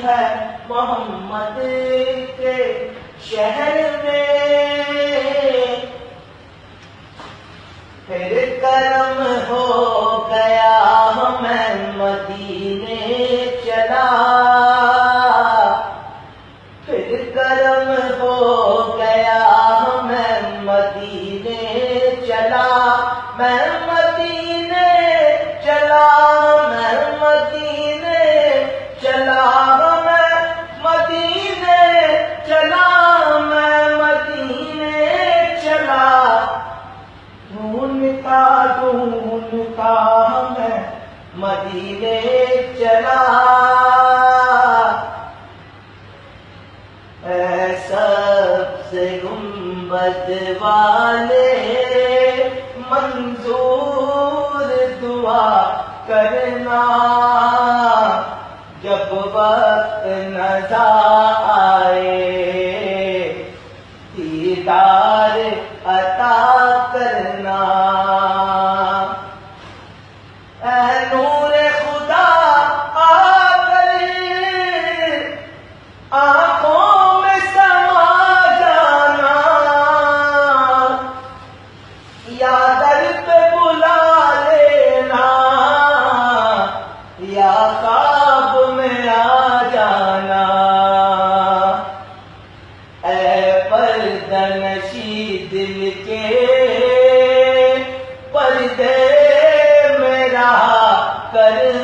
ہے محمد کے شہر میں، پھر کرم ہو گیا میں مدینے چلا، پھر کرم ہو گیا میں مدینے چلا، میں مدینے چلا، میں مدینے چلا، میں مدینے چلا، میں مدینے چلا، ڈھونڈتا ڈھونڈتا میں مدینے چلا، اے سبز گنبد والے منظور دعا کرنا، جب وقت نظر آئے دیدار عطا کرنا، اے نور خدا آ کر آنکھوں میں سما جانا، یا در پہ بلا لینا، یا خواب میں آ جانا، اے پردہ نشی دل کے پردے میں رہا کرنا،